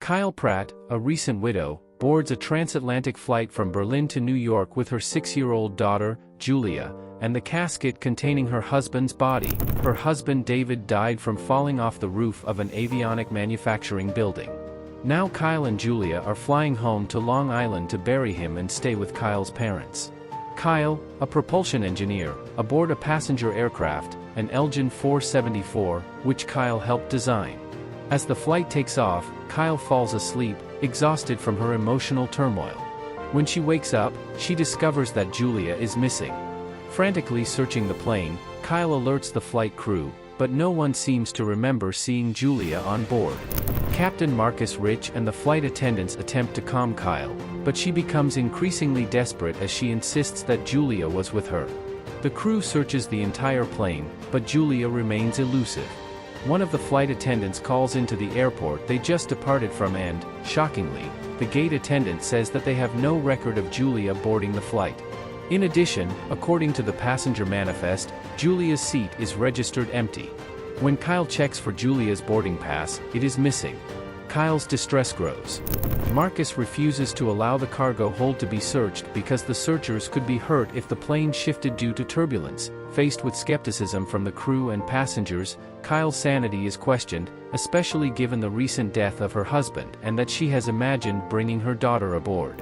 Kyle Pratt, a recent widow, boards a transatlantic flight from Berlin to New York with her 6-year-old daughter, Julia, and the casket containing her husband's body. Her husband David died from falling off the roof of an avionic manufacturing building. Now Kyle and Julia are flying home to Long Island to bury him and stay with Kyle's parents. Kyle, a propulsion engineer, aboard a passenger aircraft, an Elgin 474, which Kyle helped design. As the flight takes off, Kyle falls asleep, exhausted from her emotional turmoil. When she wakes up, she discovers that Julia is missing. Frantically searching the plane, Kyle alerts the flight crew, but no one seems to remember seeing Julia on board. Captain Marcus Rich and the flight attendants attempt to calm Kyle, but she becomes increasingly desperate as she insists that Julia was with her. The crew searches the entire plane, but Julia remains elusive. One of the flight attendants calls into the airport they just departed from and, shockingly, the gate attendant says that they have no record of Julia boarding the flight. In addition, according to the passenger manifest, Julia's seat is registered empty. When Kyle checks for Julia's boarding pass, it is missing. Kyle's distress grows. Marcus refuses to allow the cargo hold to be searched because the searchers could be hurt if the plane shifted due to turbulence. Faced with skepticism from the crew and passengers, Kyle's sanity is questioned, especially given the recent death of her husband and that she has imagined bringing her daughter aboard.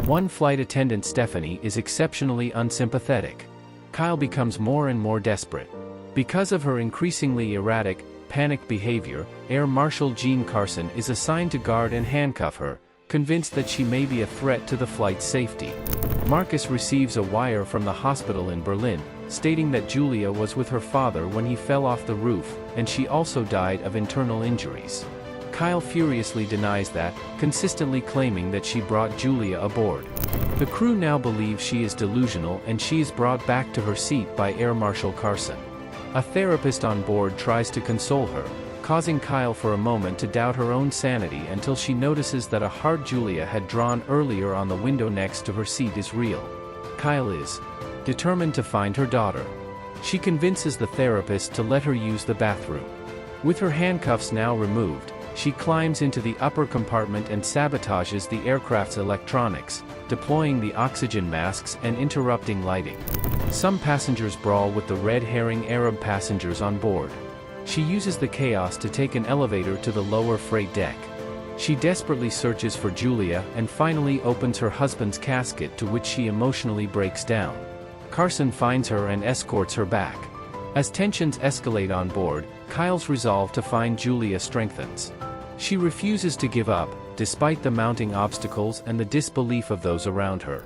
One flight attendant, Stephanie, is exceptionally unsympathetic. Kyle becomes more and more desperate. Because of her increasingly erratic, panicked behavior, Air Marshal Gene Carson is assigned to guard and handcuff her, convinced that she may be a threat to the flight's safety. Marcus receives a wire from the hospital in Berlin, stating that Julia was with her father when he fell off the roof, and she also died of internal injuries. Kyle furiously denies that, consistently claiming that she brought Julia aboard. The crew now believes she is delusional and she is brought back to her seat by Air Marshal Carson. A therapist on board tries to console her, causing Kyle for a moment to doubt her own sanity until she notices that a heart Julia had drawn earlier on the window next to her seat is real. Kyle is determined to find her daughter. She convinces the therapist to let her use the bathroom. With her handcuffs now removed, she climbs into the upper compartment and sabotages the aircraft's electronics, deploying the oxygen masks and interrupting lighting. Some passengers brawl with the red herring Arab passengers on board. She uses the chaos to take an elevator to the lower freight deck. She desperately searches for Julia and finally opens her husband's casket, to which she emotionally breaks down. Carson finds her and escorts her back. As tensions escalate on board, Kyle's resolve to find Julia strengthens. She refuses to give up, despite the mounting obstacles and the disbelief of those around her.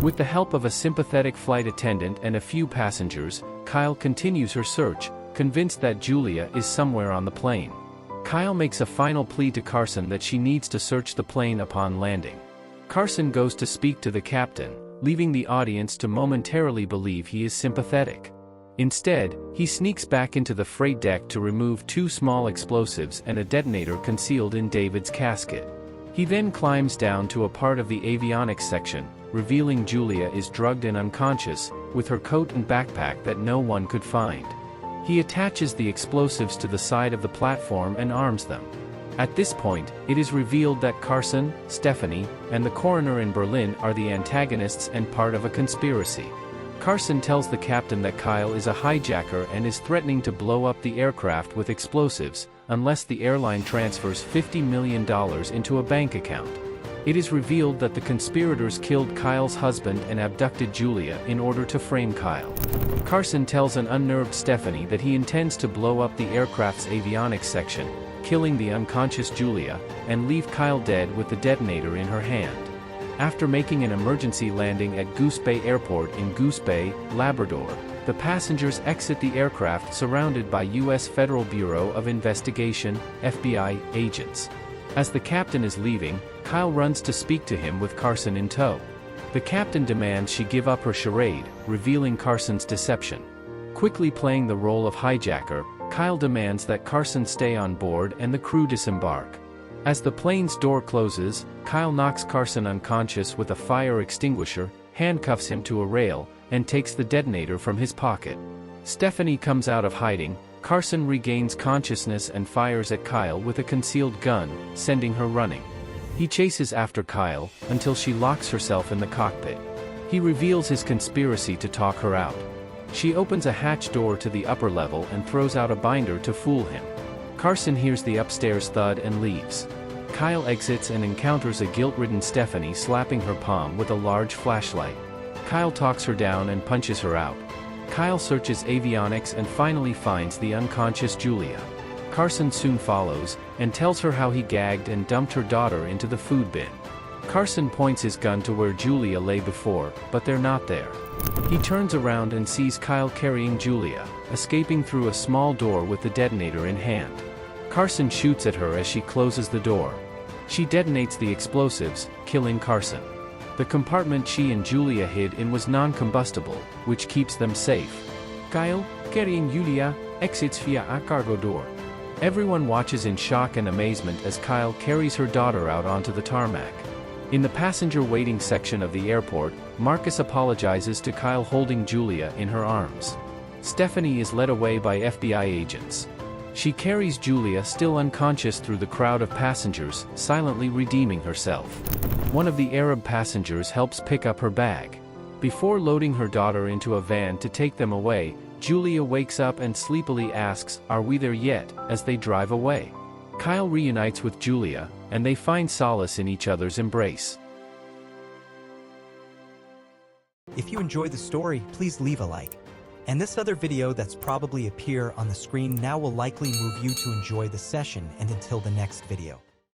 With the help of a sympathetic flight attendant and a few passengers, Kyle continues her search, convinced that Julia is somewhere on the plane. Kyle makes a final plea to Carson that she needs to search the plane upon landing. Carson goes to speak to the captain, leaving the audience to momentarily believe he is sympathetic. Instead, he sneaks back into the freight deck to remove 2 small explosives and a detonator concealed in David's casket. He then climbs down to a part of the avionics section, revealing Julia is drugged and unconscious, with her coat and backpack that no one could find. He attaches the explosives to the side of the platform and arms them. At this point, it is revealed that Carson, Stephanie, and the coroner in Berlin are the antagonists and part of a conspiracy. Carson tells the captain that Kyle is a hijacker and is threatening to blow up the aircraft with explosives, unless the airline transfers $50 million into a bank account. It is revealed that the conspirators killed Kyle's husband and abducted Julia in order to frame Kyle. Carson tells an unnerved Stephanie that he intends to blow up the aircraft's avionics section, killing the unconscious Julia, and leave Kyle dead with the detonator in her hand. After making an emergency landing at Goose Bay Airport in Goose Bay, Labrador, the passengers exit the aircraft surrounded by U.S. Federal Bureau of Investigation, FBI, agents. As the captain is leaving, Kyle runs to speak to him with Carson in tow. The captain demands she give up her charade, revealing Carson's deception. Quickly playing the role of hijacker, Kyle demands that Carson stay on board and the crew disembark. As the plane's door closes, Kyle knocks Carson unconscious with a fire extinguisher, handcuffs him to a rail, and takes the detonator from his pocket. Stephanie comes out of hiding. Carson regains consciousness and fires at Kyle with a concealed gun, sending her running. He chases after Kyle, until she locks herself in the cockpit. He reveals his conspiracy to talk her out. She opens a hatch door to the upper level and throws out a binder to fool him. Carson hears the upstairs thud and leaves. Kyle exits and encounters a guilt-ridden Stephanie slapping her palm with a large flashlight. Kyle talks her down and punches her out. Kyle searches avionics and finally finds the unconscious Julia. Carson soon follows, and tells her how he gagged and dumped her daughter into the food bin. Carson points his gun to where Julia lay before, but they're not there. He turns around and sees Kyle carrying Julia, escaping through a small door with the detonator in hand. Carson shoots at her as she closes the door. She detonates the explosives, killing Carson. The compartment she and Julia hid in was non-combustible, which keeps them safe. Kyle, carrying Julia, exits via a cargo door. Everyone watches in shock and amazement as Kyle carries her daughter out onto the tarmac. In the passenger waiting section of the airport, Marcus apologizes to Kyle holding Julia in her arms. Stephanie is led away by FBI agents. She carries Julia still unconscious through the crowd of passengers, silently redeeming herself. One of the Arab passengers helps pick up her bag. Before loading her daughter into a van to take them away, Julia wakes up and sleepily asks, "Are we there yet?" as they drive away. Kyle reunites with Julia, and they find solace in each other's embrace. If you enjoyed the story, please leave a like. And this other video that's probably appear on the screen now will likely move you to enjoy the session and until the next video.